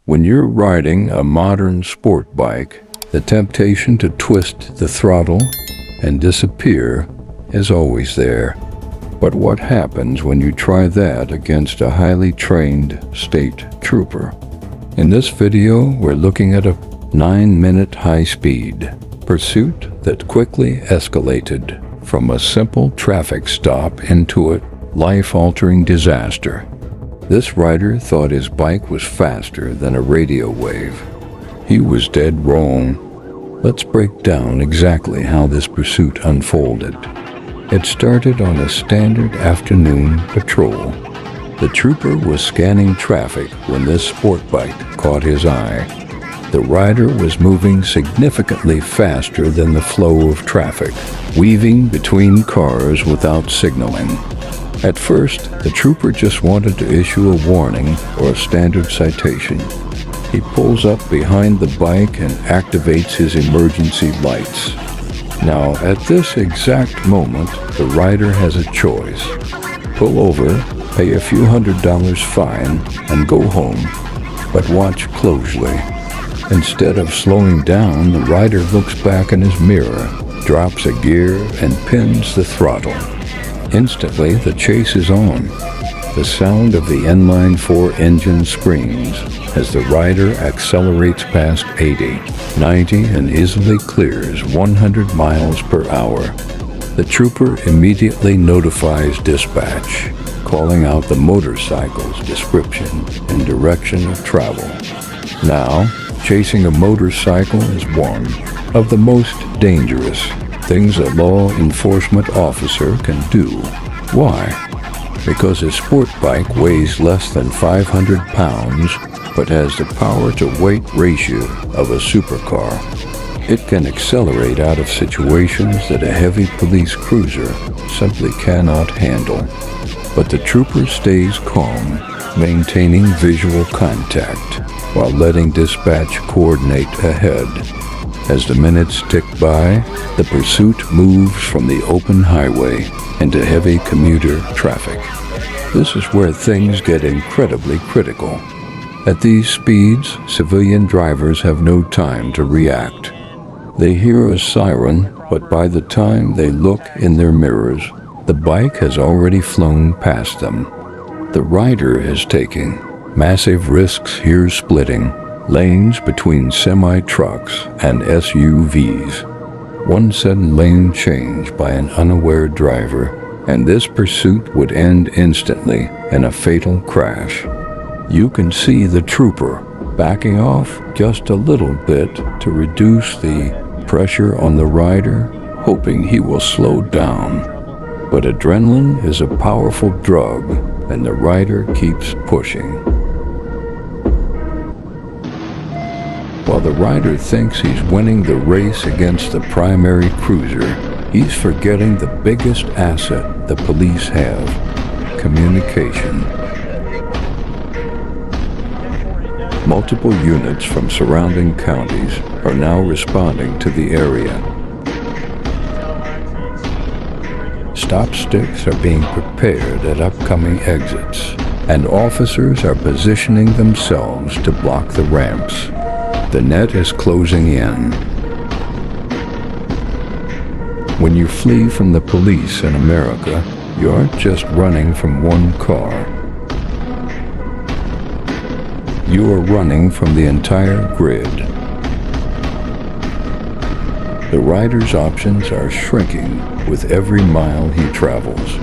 When you're riding a modern sport bike, the temptation to twist the throttle and disappear is always there. But what happens when you try that against a highly trained state trooper? In this video, we're looking at a 9-minute high-speed pursuit that quickly escalated from a simple traffic stop into a life-altering disaster. This rider thought his bike was faster than a radio wave. He was dead wrong. Let's break down exactly how this pursuit unfolded. It started on a standard afternoon patrol. The trooper was scanning traffic when this sport bike caught his eye. The rider was moving significantly faster than the flow of traffic, weaving between cars without signaling. At first, the trooper just wanted to issue a warning or a standard citation. He pulls up behind the bike and activates his emergency lights. Now, at this exact moment, the rider has a choice. Pull over, pay a few $100s fine, and go home. But watch closely. Instead of slowing down, the rider looks back in his mirror, drops a gear, and pins the throttle. Instantly, the chase is on. The sound of the inline 4 engine screams as the rider accelerates past 80, 90, and easily clears 100 miles per hour. The trooper immediately notifies dispatch, calling out the motorcycle's description and direction of travel. Now, chasing a motorcycle is one of the most dangerous things a law enforcement officer can do. Why? Because a sport bike weighs less than 500 pounds, but has the power-to-weight ratio of a supercar. It can accelerate out of situations that a heavy police cruiser simply cannot handle. But the trooper stays calm, maintaining visual contact, while letting dispatch coordinate ahead. As the minutes tick by, the pursuit moves from the open highway into heavy commuter traffic. This is where things get incredibly critical. At these speeds, civilian drivers have no time to react. They hear a siren, but by the time they look in their mirrors, the bike has already flown past them. The rider is taking massive risks here, splitting lanes between semi-trucks and SUVs. One sudden lane change by an unaware driver, and this pursuit would end instantly in a fatal crash. You can see the trooper backing off just a little bit to reduce the pressure on the rider, hoping he will slow down. But adrenaline is a powerful drug, and the rider keeps pushing. While the rider thinks he's winning the race against the primary cruiser, he's forgetting the biggest asset the police have: communication. Multiple units from surrounding counties are now responding to the area. Stop sticks are being prepared at upcoming exits, and officers are positioning themselves to block the ramps. The net is closing in. When you flee from the police in America, you aren't just running from one car. You are running from the entire grid. The rider's options are shrinking with every mile he travels.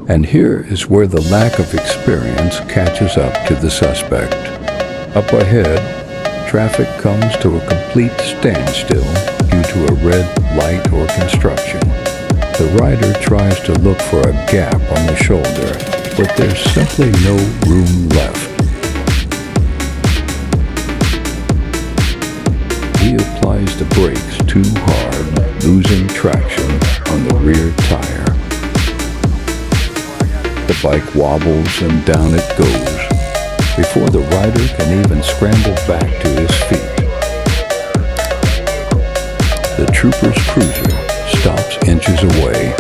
And here is where the lack of experience catches up to the suspect. Up ahead, traffic comes to a complete standstill due to a red light or construction. The rider tries to look for a gap on the shoulder, but there's simply no room left. He applies the brakes too hard, losing traction on the rear tire. The bike wobbles and down it goes, before the rider can even scramble back to his feet. The trooper's cruiser stops inches away.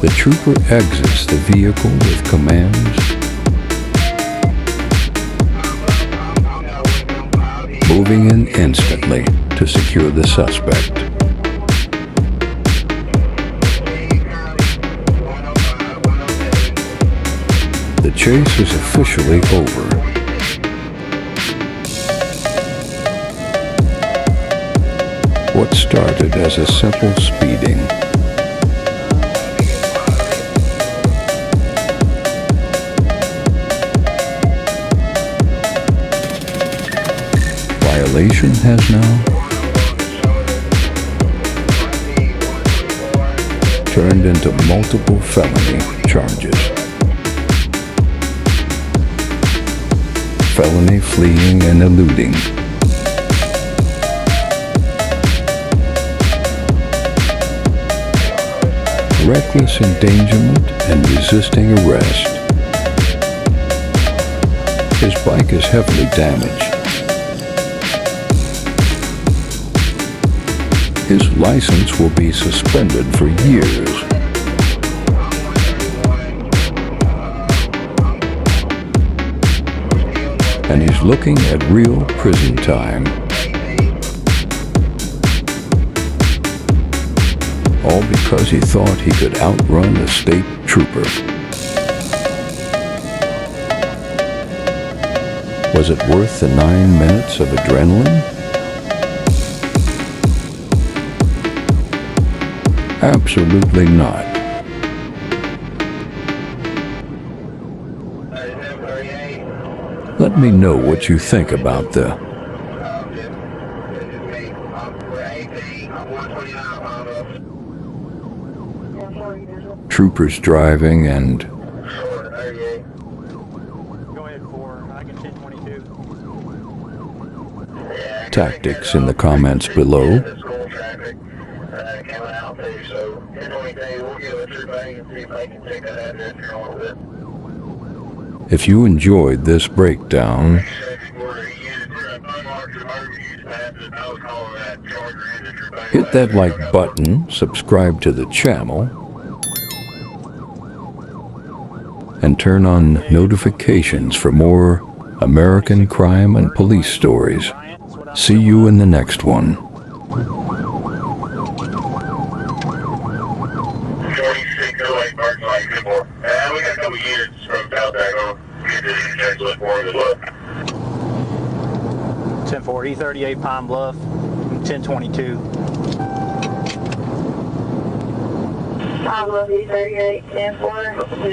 The trooper exits the vehicle with commands, moving in instantly to secure the suspect. The chase is officially over. What started as a simple speeding violation has now turned into multiple felony charges. Felony fleeing and eluding. Reckless endangerment and resisting arrest. His bike is heavily damaged. His license will be suspended for years. And he's looking at real prison time. All because he thought he could outrun a state trooper. Was it worth the 9 minutes of adrenaline? Absolutely not. Let me know what you think about the troopers driving and tactics in the comments below. If you enjoyed this breakdown, hit that like button, subscribe to the channel, and turn on notifications for more American crime and police stories. See you in the next one. 4608 parking lot, good more. We got a couple units from out back home. Get to the interchange, look for them as well. 10-4, E38 Pine Bluff, 1022. Pine Bluff, E38, 10-4.